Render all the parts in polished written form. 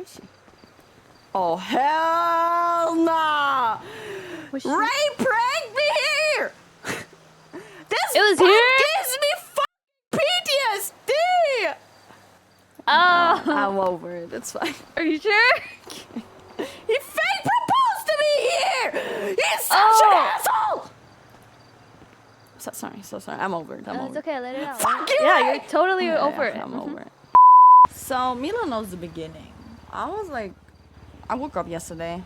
Where is she? Oh, hell nah! Ray pranked me here! This It was here? gives me PTSD! Oh. No, I'm over it. It's fine. Are you sure? He fake proposed to me here! He's such an asshole! So sorry. I'm over it. I'm over It's okay. Let it out. Fuck you, Yeah, Ray! you're totally over it. I'm over it. So, Mila knows the beginning. I woke up yesterday,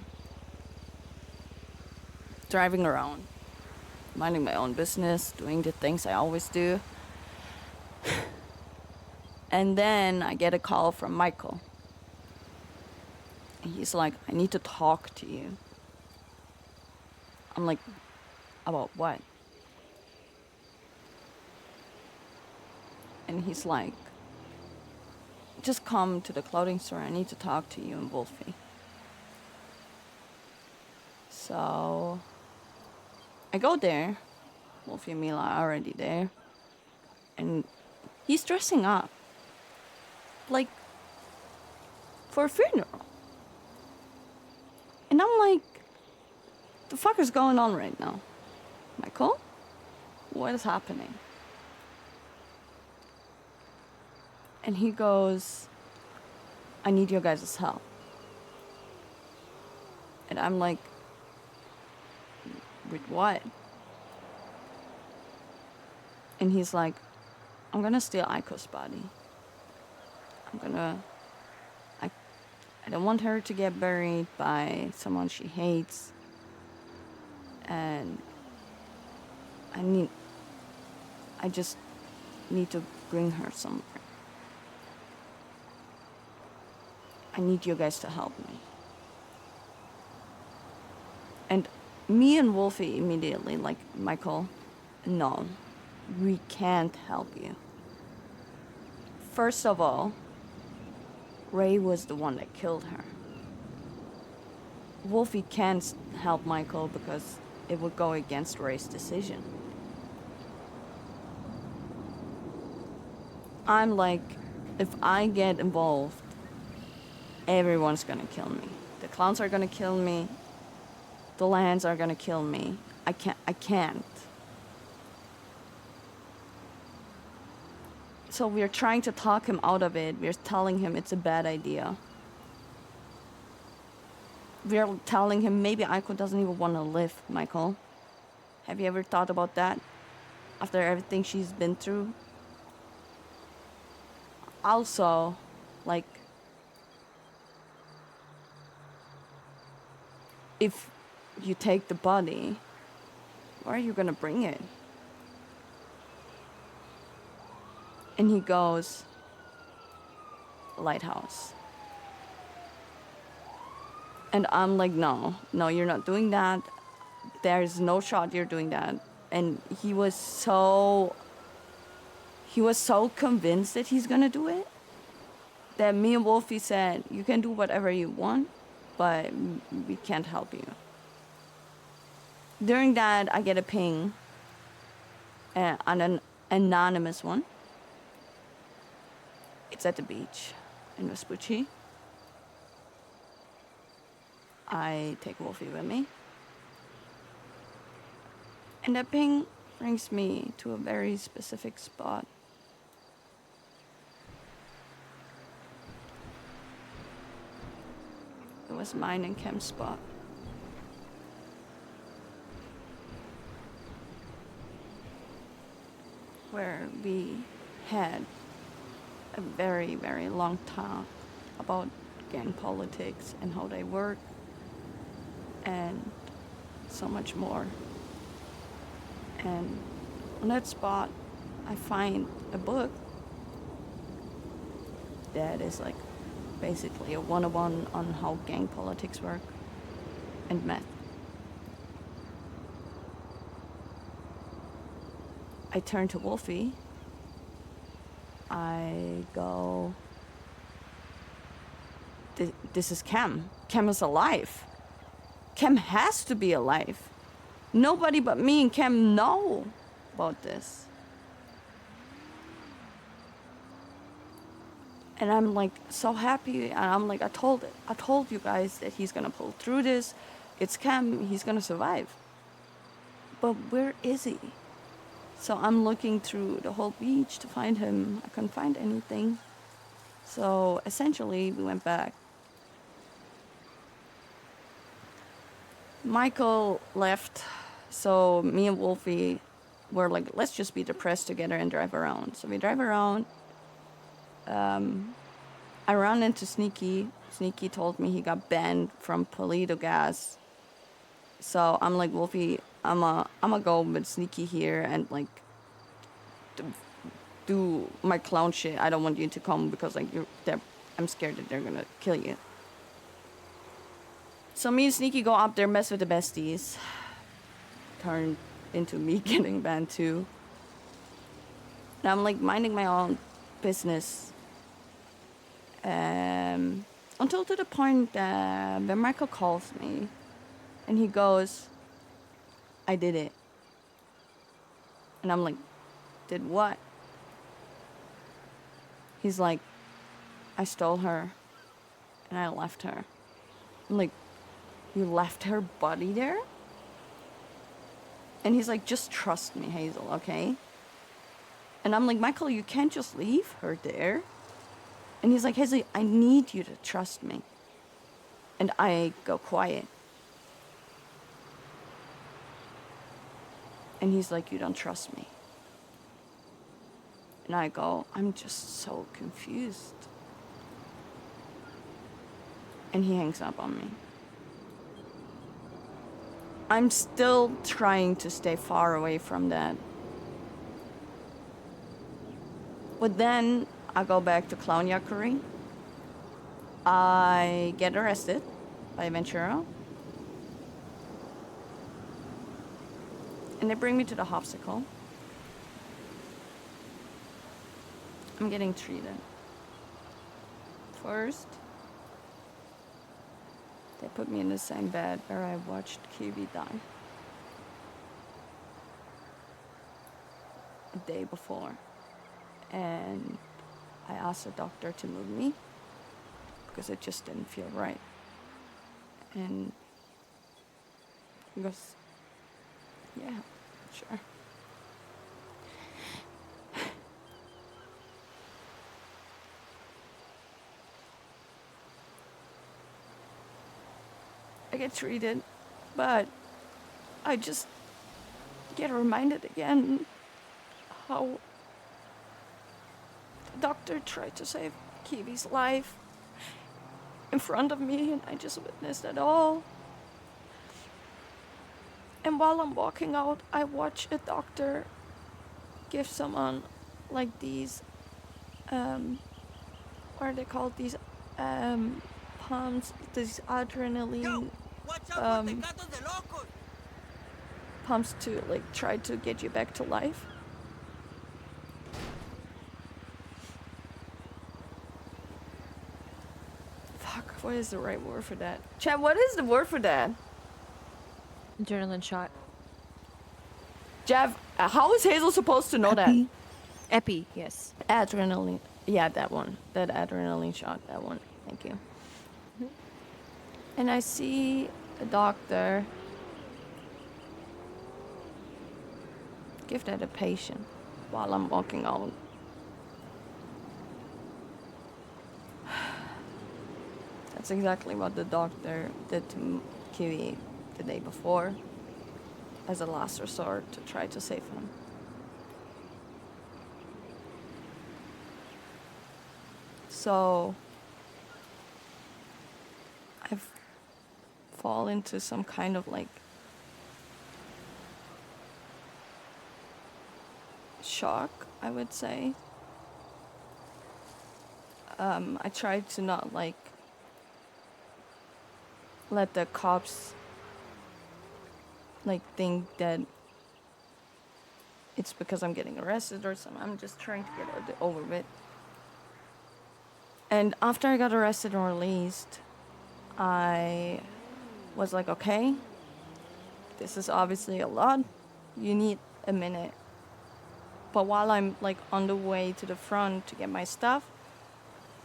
driving around, minding my own business, doing the things I always do. And then I get a call from Michael. And he's like, I need to talk to you. I'm like, about what? And he's like, just come to the clothing store. I need to talk to you and Wolfie. So I go there. Wolfie and Mila are already there. And he's dressing up. Like, for a funeral. And I'm like, the fuck is going on right now? Michael? What is happening? And he goes, I need your guys' help. And I'm like, with what? And he's like, I'm gonna steal Aiko's body. I don't want her to get buried by someone she hates. And I just need to bring her somewhere. I need you guys to help me. And me and Wolfie immediately, like, Michael, no, we can't help you. First of all, Ray was the one that killed her. Wolfie can't help Michael because it would go against Ray's decision. I'm like, if I get involved, everyone's gonna kill me. The clowns are gonna kill me. The lands are gonna kill me. I can't. So we're trying to talk him out of it. We're telling him it's a bad idea. We're telling him maybe Aiko doesn't even want to live, Michael. Have you ever thought about that? After everything she's been through? Also, like, if you take the body, where are you gonna bring it? And he goes, lighthouse. And I'm like, no, you're not doing that. There's no shot you're doing that. And he was so convinced that he's gonna do it, that me and Wolfie said, you can do whatever you want, but we can't help you. During that, I get a ping, on an anonymous one. It's at the beach in Vespucci. I take Wolfie with me. And that ping brings me to a very specific spot. It was mine and Cam's spot. Where we had a very, very long talk about gang politics and how they work and so much more. And on that spot, I find a book that is like basically a 101 on how gang politics work and meth. I turn to Wolfie. I go, this is Cam. Cam is alive. Cam has to be alive. Nobody but me and Cam know about this. And I'm like so happy, and I'm like, I told you guys that he's gonna pull through this. It's Cam, he's gonna survive. But where is he? So I'm looking through the whole beach to find him. I couldn't find anything. So essentially, we went back. Michael left, so me and Wolfie were like, let's just be depressed together and drive around. So we drive around. I ran into Sneaky. Sneaky told me he got banned from Polito Gas. So I'm like, Wolfie, I'ma go with Sneaky here and like do my clown shit. I don't want you to come because like I'm scared that they're gonna kill you. So me and Sneaky go up there, mess with the besties. Turn into me getting banned too. And I'm like minding my own business. Until to the point that when Michael calls me and he goes, I did it. And I'm like, did what? He's like, I stole her and I left her. I'm like, you left her body there? And he's like, just trust me, Hazel, okay? And I'm like, Michael, you can't just leave her there. And he's like, Hazel, I need you to trust me. And I go quiet. And he's like, you don't trust me. And I go, I'm just so confused. And he hangs up on me. I'm still trying to stay far away from that. But then I go back to clown yakery. I get arrested by Ventura. And they bring me to the hopsicle. I'm getting treated. First, they put me in the same bed where I watched Kiwi die. A day before. And I asked the doctor to move me because it just didn't feel right. And he goes, yeah, sure. I get treated, but I just get reminded again how the doctor tried to save Kiwi's life in front of me, and I just witnessed it all. And while I'm walking out, I watch a doctor give someone like these, what are they called? These pumps, these adrenaline pumps to like try to get you back to life. Fuck, what is the right word for that? Chad, what is the word for that? Adrenaline shot. Jeff, how is Hazel supposed to know that? Epi, yes. Adrenaline. Yeah, that one. That adrenaline shot, that one. Thank you. Mm-hmm. And I see a doctor give that a patient while I'm walking out. That's exactly what the doctor did to Kiwi the day before, as a last resort to try to save him. So I've fallen into some kind of like shock, I would say. I tried to not like let the cops like think that it's because I'm getting arrested or something. I'm just trying to get it over with. And after I got arrested and released, I was like, okay, this is obviously a lot. You need a minute. But while I'm like on the way to the front to get my stuff,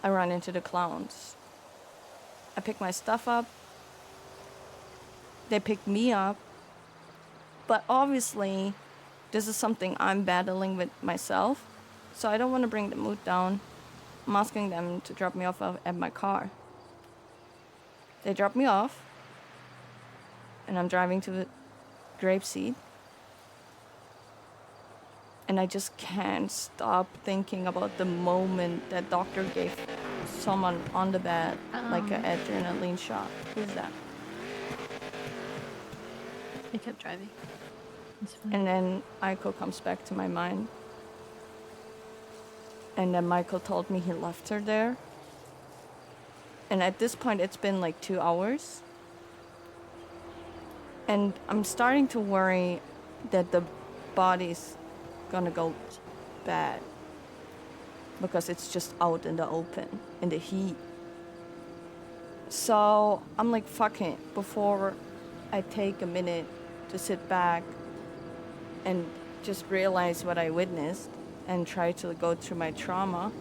I run into the clowns. I pick my stuff up. They pick me up. But obviously, this is something I'm battling with myself. So I don't want to bring the mood down. I'm asking them to drop me off at my car. They drop me off. And I'm driving to the Grapeseed. And I just can't stop thinking about the moment that doctor gave someone on the bed like an adrenaline shot. Who's that? I kept driving. It's fine. And then Aiko comes back to my mind. And then Michael told me he left her there. And at this point, it's been like 2 hours. And I'm starting to worry that the body's gonna go bad. Because it's just out in the open, in the heat. So I'm like, fuck it. Before I take a minute to sit back and just realize what I witnessed and try to go through my trauma,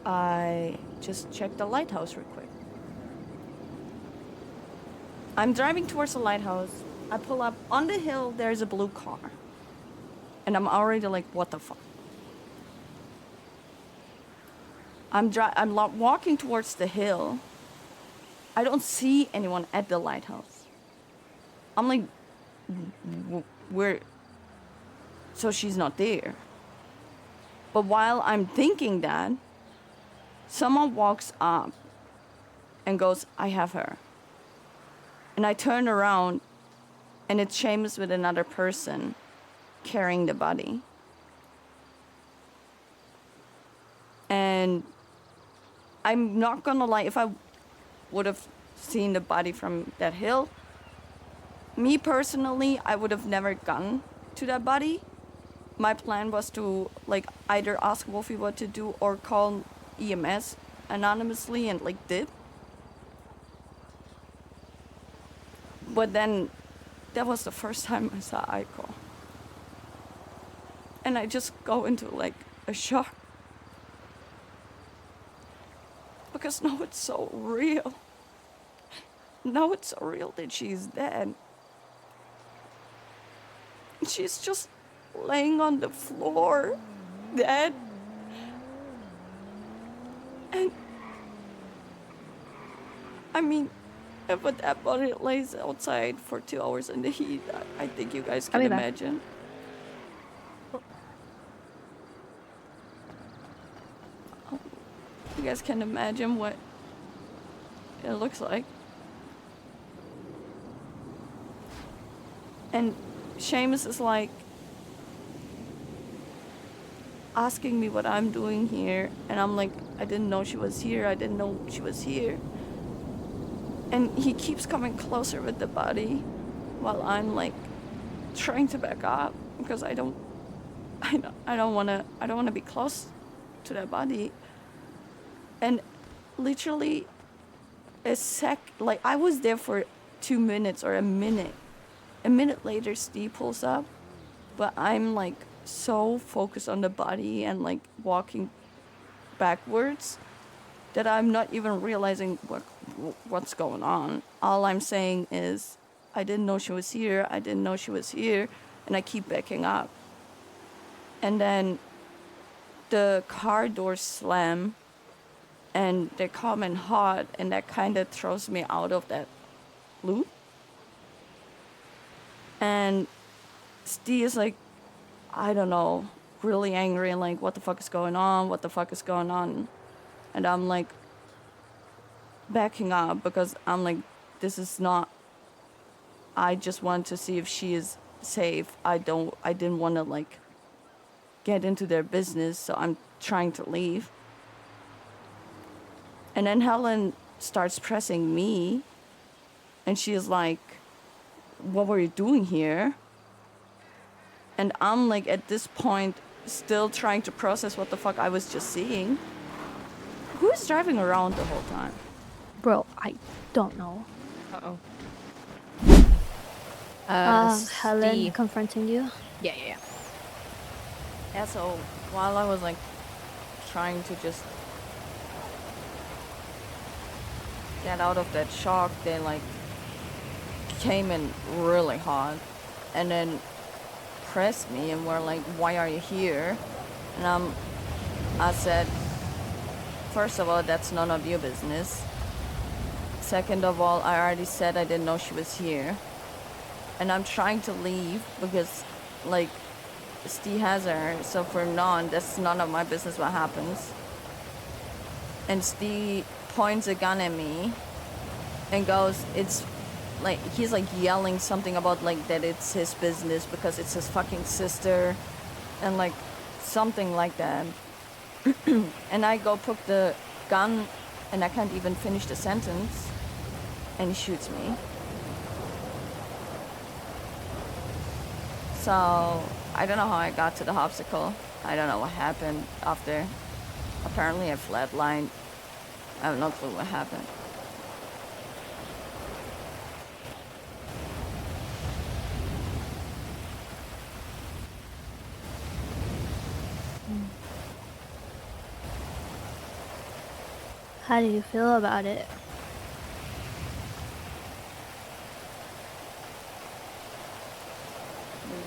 I just checked the lighthouse real quick. I'm driving towards the lighthouse. I pull up. On the hill, there's a blue car. And I'm already like, what the fuck? I'm walking towards the hill. I don't see anyone at the lighthouse. I'm like, where? So she's not there. But while I'm thinking that, someone walks up and goes, I have her. And I turn around, and it's Seamus with another person carrying the body. And I'm not gonna lie, if I would have seen the body from that hill, me personally, I would have never gone to that body. My plan was to like either ask Wolfie what to do or call EMS anonymously and like dip. But then that was the first time I saw Aiko. And I just go into like a shock. Because now it's so real. Now it's so real that she's dead. She's just laying on the floor, dead. And I mean, if a dead body lays outside for 2 hours in the heat, I think you guys can imagine. You guys can imagine what it looks like. And Seamus is like asking me what I'm doing here, and I'm like, I didn't know she was here. I didn't know she was here. And he keeps coming closer with the body while I'm like trying to back up because I don't want to be close to that body. And literally like I was there for 2 minutes or a minute. A minute later, Steve pulls up, but I'm like so focused on the body and like walking backwards that I'm not even realizing what's going on. All I'm saying is, I didn't know she was here. I didn't know she was here, and I keep backing up. And then the car doors slam, and they come in hot, and that kind of throws me out of that loop. And Steve is like, I don't know, really angry and like, what the fuck is going on? What the fuck is going on? And I'm like backing up because I'm like, this is not, I just want to see if she is safe. I didn't want to like get into their business, so I'm trying to leave. And then Helen starts pressing me, and she is like, what were you doing here? And I'm like, at this point, still trying to process what the fuck I was just seeing. Who is driving around the whole time? Bro, I don't know. Uh-oh. Helen Steve. confronting you? Yeah. Yeah, so while I was like trying to just get out of that shock, they like came in really hot and then pressed me and were like, why are you here? And I said, first of all, that's none of your business. Second of all, I already said I didn't know she was here. And I'm trying to leave because, like, Steve has her, so from now on, that's none of my business what happens. And Steve points a gun at me and goes, it's like, he's like yelling something about like that it's his business because it's his fucking sister and like something like that. And I go put the gun and I can't even finish the sentence and he shoots me. So I don't know how I got to the hopsicle. I don't know what happened after. Apparently I flatlined. I have no clue what happened. How do you feel about it?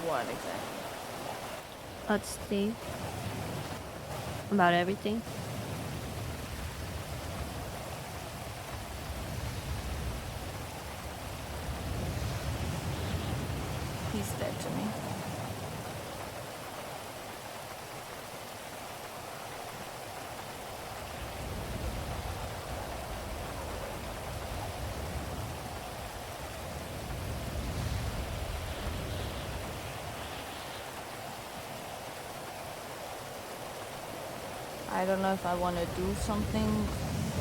What exactly? Let's see. About everything. He's dead to me. I don't know if I want to do something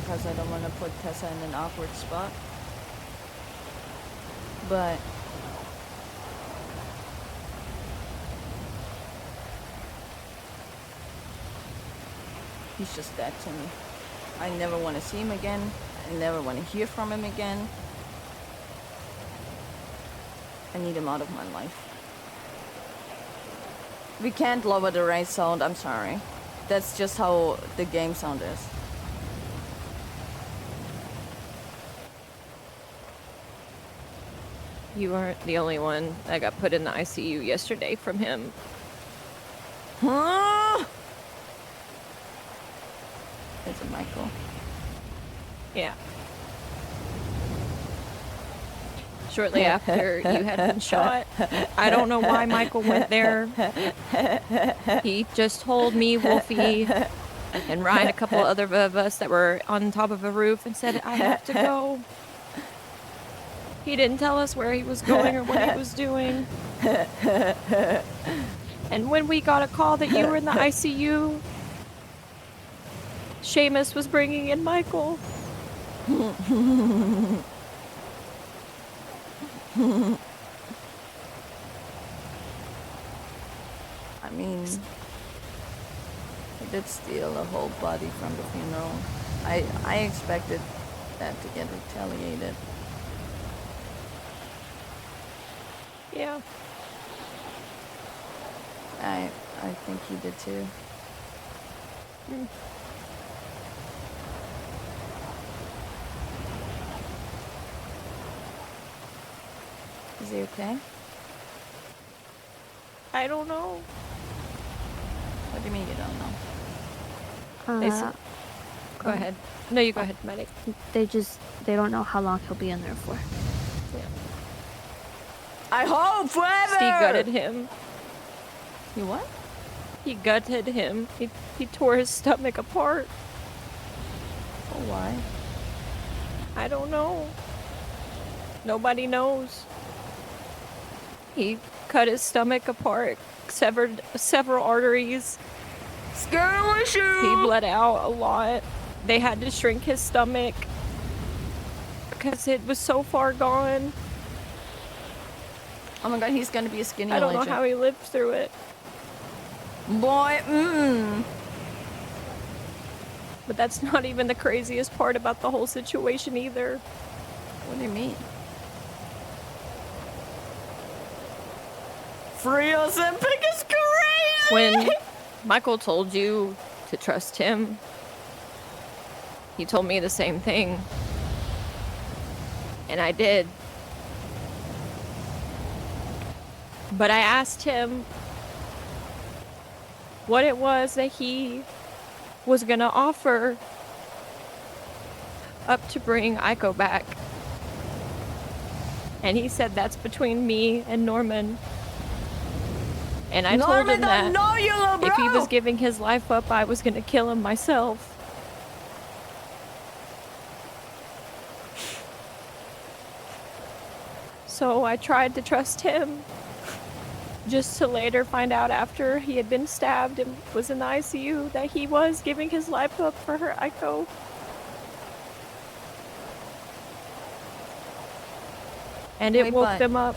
because I don't want to put Tessa in an awkward spot. But he's just dead to me. I never want to see him again. I never want to hear from him again. I need him out of my life. We can't lower the race sound, I'm sorry. That's just how the game sound is. You weren't the only one that got put in the ICU yesterday from him. Huh? Is it Michael? Yeah. Shortly after you had been shot. I don't know why Michael went there. He just told me, Wolfie, and Ryan, a couple other of us that were on top of a roof, and said, I have to go. He didn't tell us where he was going or what he was doing. And when we got a call that you were in the ICU, Seamus was bringing in Michael. I mean, he did steal a whole body from the funeral. I expected that to get retaliated. Yeah. I think he did too. Mm. Is he okay? I don't know. What do you mean you don't know? They said, go ahead. No, you go ahead, medic. They don't know how long he'll be in there for. Yeah. I hope forever! Steve gutted him. You what? He gutted him. He tore his stomach apart. For why? I don't know. Nobody knows. He cut his stomach apart, severed several arteries. Scary issue! He bled out a lot. They had to shrink his stomach because it was so far gone. Oh my god, he's gonna be a skinny I don't legend. know how he lived through it. Boy, But that's not even the craziest part about the whole situation either. What do you mean? Free Ozempic is crazy! When Michael told you to trust him, he told me the same thing. And I did. But I asked him what it was that he was gonna offer up to bring Aiko back. And he said that's between me and Norman. And I told him that know you, little bro. if he was giving his life up, I was gonna kill him myself. So I tried to trust him, just to later find out after he had been stabbed and was in the ICU that he was giving his life up for her Aiko. And it woke them up.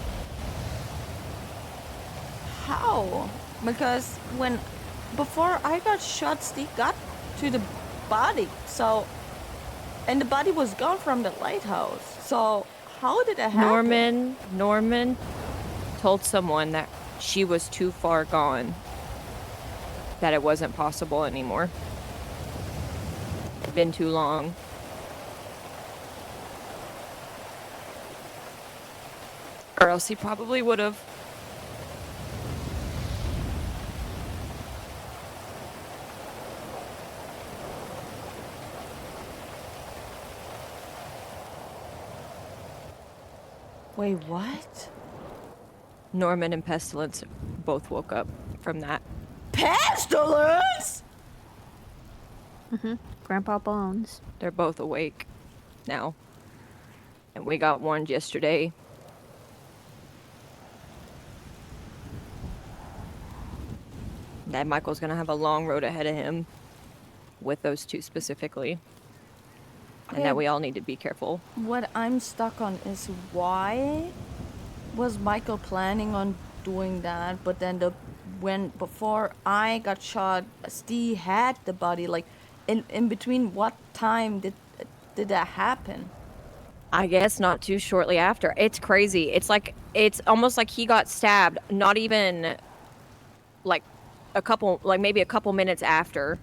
How? Because before I got shot, Steve got to the body. So, and the body was gone from the lighthouse. So, how did it happen? Norman told someone that she was too far gone, that it wasn't possible anymore. It'd been too long. Or else he probably would have. Wait, what? Norman and Pestilence both woke up from that. Pestilence? Grandpa Bones. They're both awake now. And we got warned yesterday. That Michael's gonna have a long road ahead of him with those two specifically. And that we all need to be careful. What I'm stuck on is why was Michael planning on doing that, but then before I got shot, Steve had the body. Like, in between, what time did that happen? I guess not too shortly after. It's crazy. It's almost like he got stabbed, not even like maybe a couple minutes after.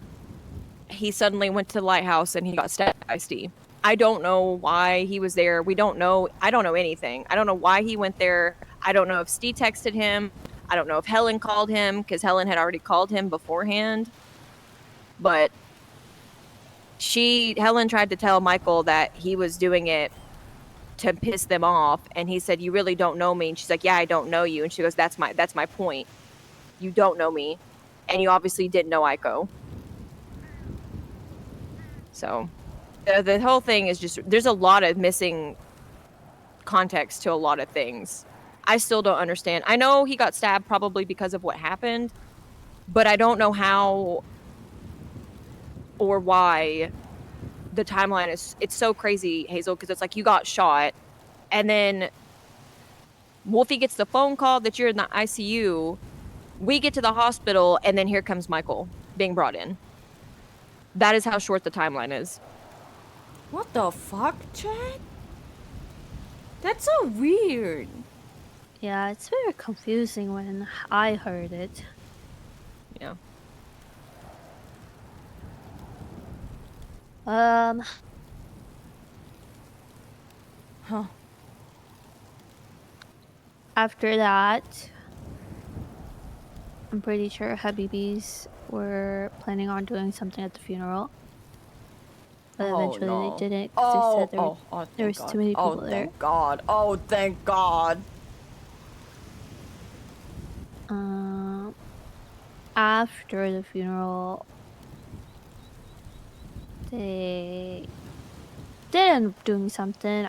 He suddenly went to the lighthouse and he got stabbed by Steve. I don't know why he was there. We don't know. I don't know anything. I don't know why he went there. I don't know if Steve texted him. I don't know if Helen called him, because Helen had already called him beforehand. But Helen tried to tell Michael that he was doing it to piss them off, and he said, "You really don't know me." And she's like, "Yeah, I don't know you." And she goes, that's my point. You don't know me, and you obviously didn't know Aiko. So the whole thing is just, there's a lot of missing context to a lot of things. I still don't understand. I know he got stabbed probably because of what happened, but I don't know how or why the timeline is. It's so crazy, Hazel, because it's like you got shot, and then Wolfie gets the phone call that you're in the ICU. We get to the hospital, and then here comes Michael being brought in. That is how short the timeline is. What the fuck, Chad? That's so weird. Yeah, it's very confusing when I heard it. Yeah. Huh. After that, I'm pretty sure Habibis were planning on doing something at the funeral. But eventually they didn't, because they said there was too many people there. Thank God. Oh, thank God. After the funeral, they ended up doing something.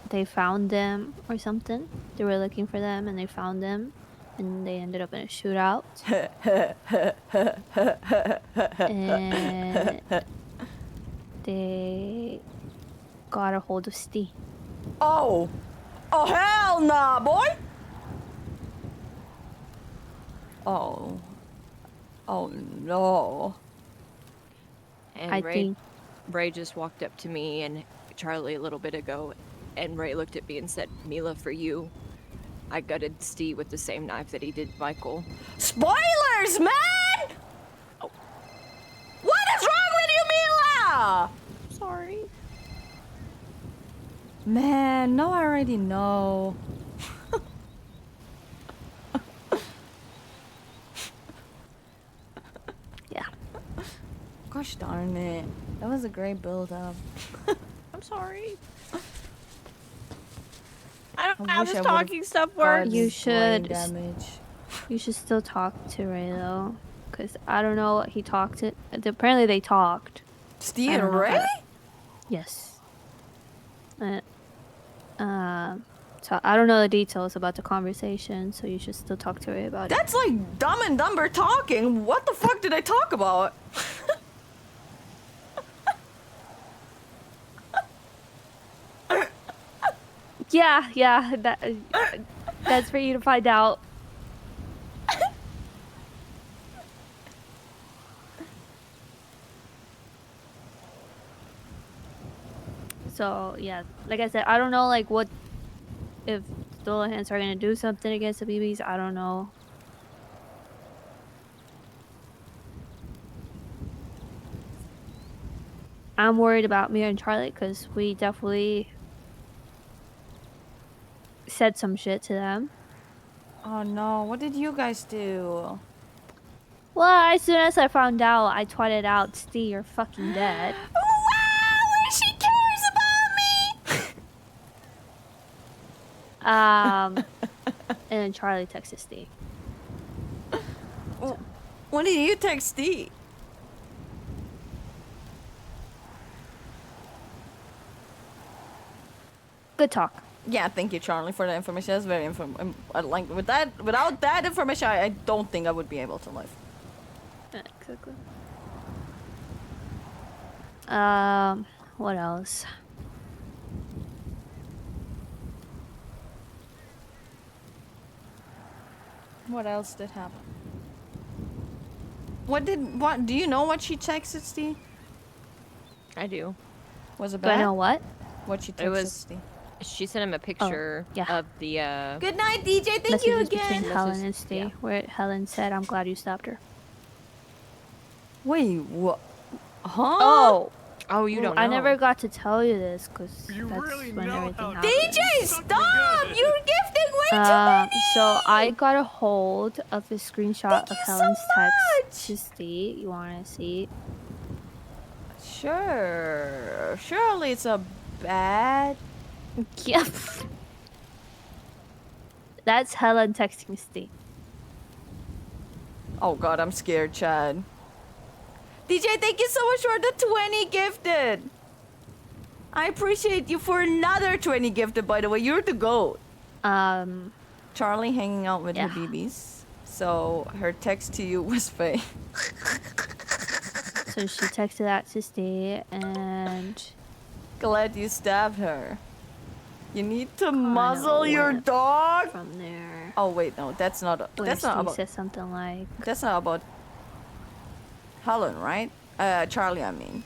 They found them or something. They were looking for them and they found them, and they ended up in a shootout. And they got a hold of Steve. Oh hell nah, boy. Oh no. And Ray just walked up to me and Charlie a little bit ago, and Ray looked at me and said, "Mila, for you, I gutted Steve with the same knife that he did Michael." Spoilers, man! Oh. What is wrong with you, Mila? Sorry. Man, no, I already know. Yeah. Gosh darn it. That was a great build-up. I'm sorry. I don't know I how wish this I would've talking stuff works. You brain should damage. You should still talk to Ray though, because I don't know what he talked to. Apparently they talked. Steve I and don't know Ray? how to- Yes. So I don't know the details about the conversation, so you should still talk to Ray about it. That's like Dumb and Dumber talking. What the fuck did I talk about? Yeah, that's for you to find out. So yeah, like I said, I don't know like what if the Dolahans are gonna do something against the BBs. I don't know. I'm worried about Mia and Charlie because we definitely said some shit to them. Oh no, what did you guys do? Well, as soon as I found out, I tweeted out, Steve, you're fucking dead. Wow, she cares about me! And then Charlie texted Steve. When did you text Steve? Good talk. Yeah, thank you, Charlie, for the information. That's very like without that information, I don't think I would be able to live. Yeah, exactly. What else? What else did happen? What do you know what she texted Steve? I do. Was it Do I bad? know what? What she texted It was. Steve? She sent him a picture yeah. of the. Good night, DJ. Thank you Messages again. between Helen and Steve, where Helen said, I'm glad you stopped her. Wait, what? Huh? Oh, you don't know. I never got to tell you this because that's really when know everything how to- happened. DJ, stop! You're gifting way too many! So I got a hold of a screenshot Thank of you so Helen's text much! to Steve. You want to see? Sure. Surely it's a bad... Yep. That's Helen texting Steve. Oh god, I'm scared, Chad. DJ, thank you so much for the 20 gifted! I appreciate you for another 20 gifted, by the way. You're the GOAT. Charlie hanging out with Yeah. Habibis. So her text to you was fake. So she texted that to Steve, and Glad you stabbed her. You need to Kinda muzzle your went dog. from there, Oh wait, no, that's not. where That's not Steve about. said something like, That's not about Helen, right? Charlie, I mean.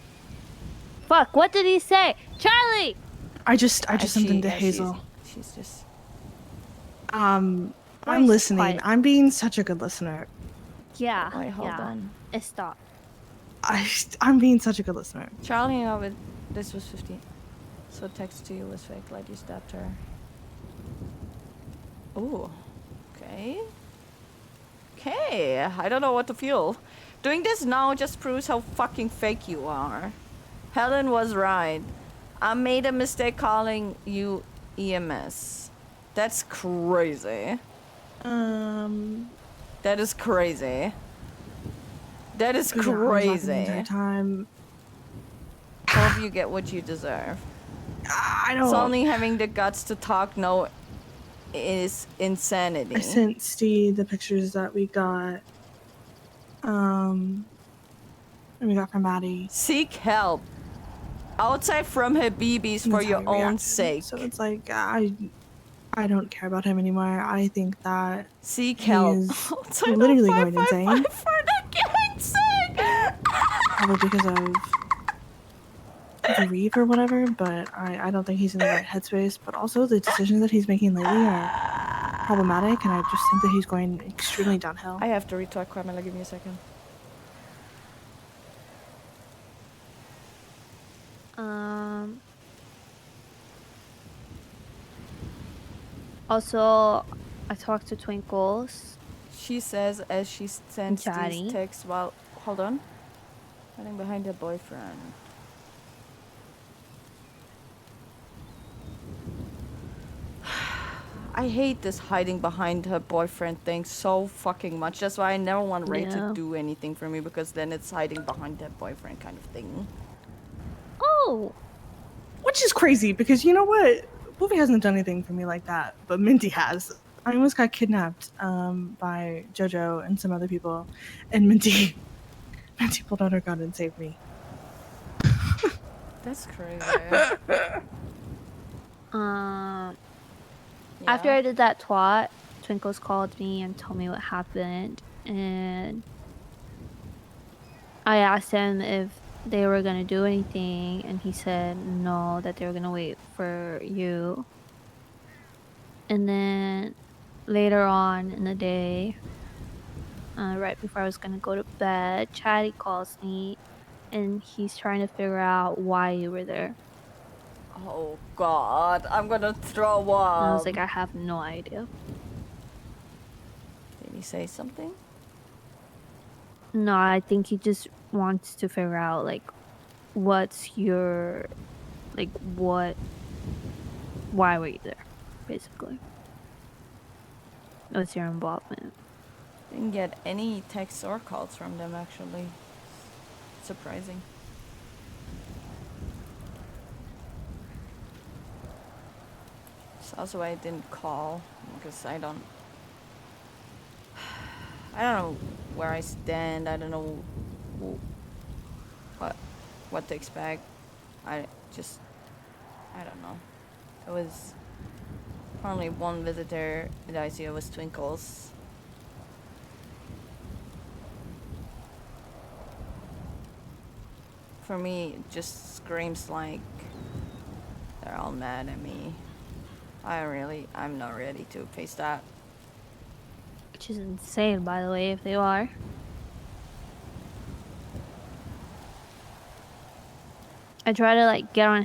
"Fuck, what did he say, Charlie?" I just something to Hazel. She's just. I'm Where's listening. quiet? I'm being such a good listener. Yeah. Wait, hold yeah. on. Stop. I'm being such a good listener. Charlie hanging out with. This was 15. So text to you was fake, like you stabbed her. Ooh. Okay. Okay. I don't know what to feel. Doing this now just proves how fucking fake you are. Helen was right. I made a mistake calling you EMS. That's crazy. That is crazy. That is Yeah, I was laughing the crazy. entire time. Hope you get what you deserve. I don't. Suddenly having the guts to talk no is insanity. I sent Steve the pictures that we got. And we got from Maddie. Seek help. Outside from Habibis for That's how your he own reacted. sake. So it's like I don't care about him anymore. I think that Seek he help. is Outside of literally going 555 insane. for the gang's sake. Probably because of grief or whatever, but I don't think he's in the right headspace. But also the decisions that he's making lately are problematic, and I just think that he's going extremely downhill. I have to retweet Carmela. Give me a second. Also, I talked to Twinkles She says as she sends these Daddy. texts while hold on. Hiding behind her boyfriend. I hate this hiding behind her boyfriend thing so fucking much. That's why I never want Ray to Yeah. do anything for me, because then it's hiding behind her boyfriend kind of thing. Oh, Which is crazy because you know what? Wolfie hasn't done anything for me like that, but Minty has. I almost got kidnapped by JoJo and some other people, and Minty pulled out her gun and saved me. That's crazy. after Yeah. I did that twat, Twinkles called me and told me what happened, and I asked him if they were gonna do anything, and he said no, that they were gonna wait for you. And then later on in the day, right before I was gonna go to bed, Chatty calls me, and he's trying to figure out why you were there. Oh god, I'm gonna throw And I was up. like, I have no idea. Did he say something? No, I think he just wants to figure out like what's your like why were you there, basically. What's your involvement? Didn't get any texts or calls from them actually. Surprising. It's also why I didn't call, because I don't know where I stand. I don't know what to expect. I don't know. It was only one visitor that I see. It was Twinkles. For me, it just screams like they're all mad at me. I'm not ready to face that. Which is insane, by the way, if they are. I try to like get on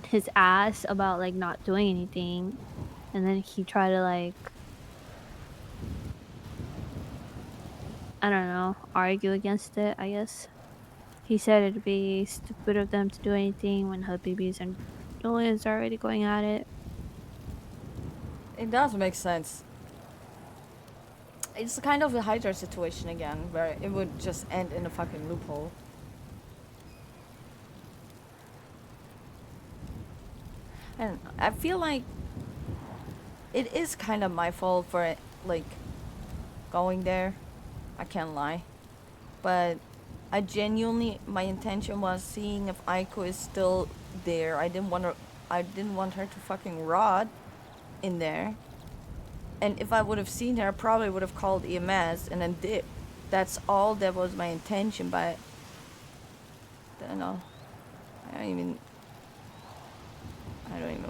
his ass about like not doing anything, and then he tried to like, I don't know, argue against it, I guess. He said it'd be stupid of them to do anything when Habibis and Julian's already going at it. It does make sense. It's kind of a Hydra situation again, where it would just end in a fucking loophole. And I feel like it is kind of my fault for like going there. I can't lie. But I genuinely, my intention was seeing if Aiko is still there. I didn't want her to fucking rot in there. And if I would have seen her, I probably would have called EMS and then dip. That's all that was my intention, but I don't know. I don't even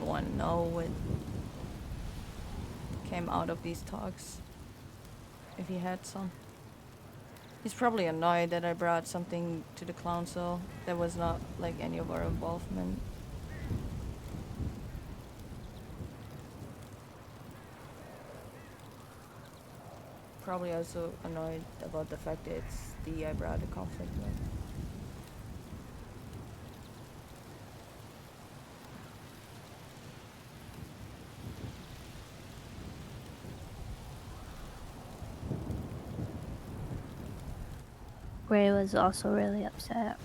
want to know what came out of these talks. If he had some. He's probably annoyed that I brought something to the council that was not like any of our involvement. Probably also annoyed about the fact that it's the I brought the conflict with. Ray was also really upset.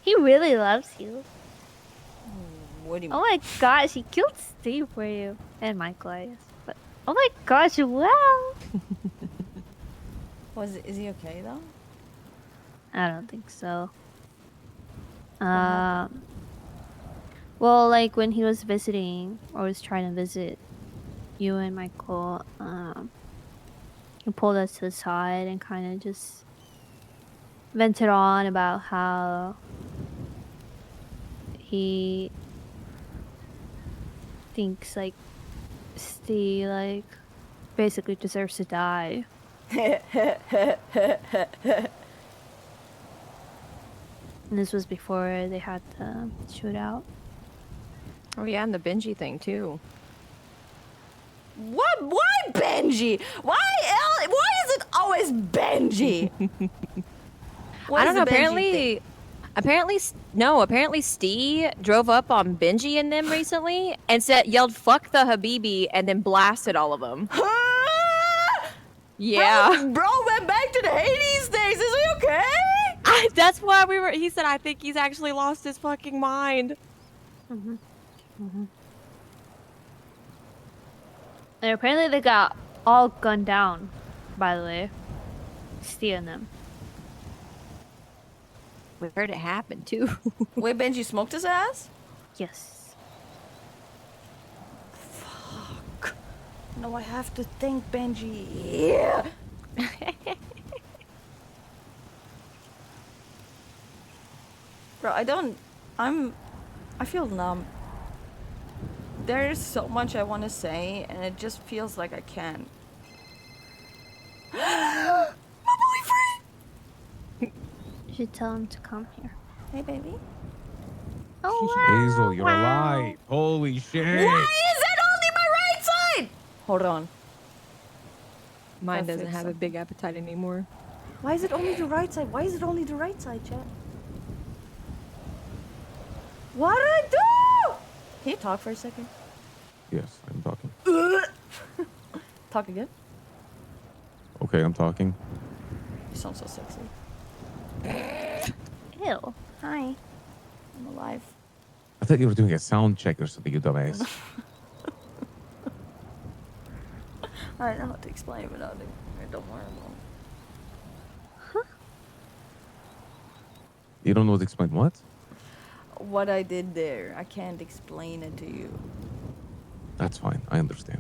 He really loves you. What do you Oh my gosh, he killed Steve for you. And Michael, I guess. But oh my gosh, wow. Is he okay though? I don't think so. happened? Well, like when he was visiting or was trying to visit you and Michael, he pulled us to the side and kind of just vented on about how he thinks like Steve like basically deserves to die. And this was before they had the shootout. Oh yeah, and the Benji thing too. What? Why Benji? Why is it always Benji? What I don't does know. the Benji think? Apparently Steve drove up on Benji and them recently and yelled "fuck the Habibi" and then blasted all of them. Yeah, Bro went back to the Hades days. Is he okay? that's why he said, I think he's actually lost his fucking mind. And apparently they got all gunned down, by the way. Steve and them. We heard it happen too. Wait, Benji smoked his ass? Yes. Fuck. No, I have to thank Benji. Yeah. Bro, I feel numb. There's so much I want to say, and it just feels like I can't. My boyfriend! You should tell him to come here. Hey, baby. Oh, Hazel, you're alive. Holy shit. Why is it only my right side? Hold on. Mine I'll doesn't fix have a it. big appetite anymore. Why is it only the right side? Why is it only the right side, chat? What did I do? Can you talk for a second? Yes, I'm talking. Talk again. Okay, I'm talking. You sound so sexy. ew. Hi. I'm alive. I thought you were doing a sound check or something, you dumbass. I don't know how to explain it without it. Don't worry about it. You don't know what to explain what? What I did there, I can't explain it to you. That's fine. I understand.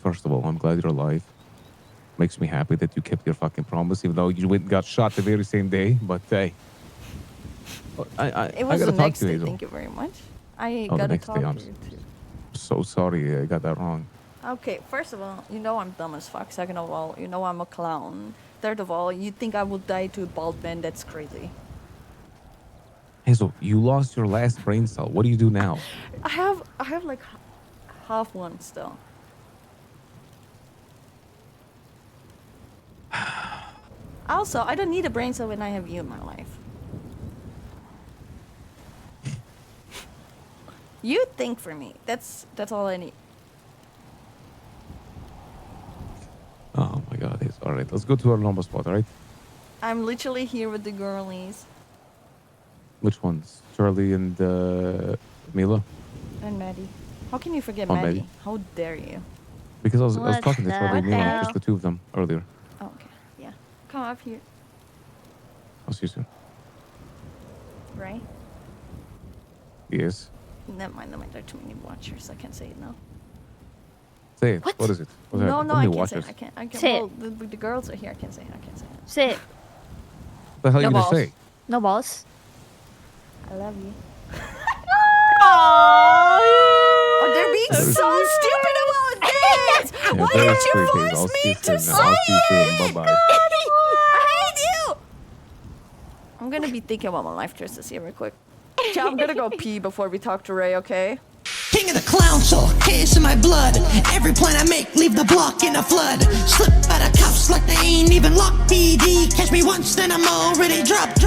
First of all, I'm glad you're alive. Makes me happy that you kept your fucking promise, even though you went and got shot the very same day. But hey, It I was the gotta talk next to you, day, Hazel. thank you very much. I Oh, the gotta next talk day, to I'm you too. So sorry, I got that wrong. Okay, first of all, you know I'm dumb as fuck. Second of all, you know I'm a clown. Third of all, you think I will die to a bald man? That's crazy. Hazel, you lost your last brain cell. What do you do now? I have like half one still. Also, I don't need a brain cell when I have you in my life. You think for me. That's all I need. Oh my God, Hazel. All right, let's go to our normal spot, all right? I'm literally here with the girlies Which ones? Charlie and Mila? and Maddie. How can you forget Oh, Maddie? Maddie. How dare you? Because I was What talking to the Charlie and Mila, hell? just the two of them earlier. Oh, okay, yeah. Come up here, I'll see you soon. right? Yes. Never mind, there are too many watchers. I can't say it now. Say it. What? What is it? What's No, happening? no, How I many can't say it. watchers? I can't. Say it. Well, the girls are here. I can't say it. I can't say it. Sit. What the hell are No you going balls. to say? No balls. I love you. Oh, Oh, they're being so stupid about this! Yeah, Why very didn't you sweet, force Hazel. I'll see me you to soon. say I'll see you soon. it? Bye-bye. I hate you! I'm gonna be thinking about my life choices here real quick. Chat, I'm gonna go pee before we talk to Ray, okay? King of the clown show, haze in my blood. Every plan I make, leave the block in a flood. Slip out of cuffs like they ain't even locked. PD, catch me once, then I'm already dropped.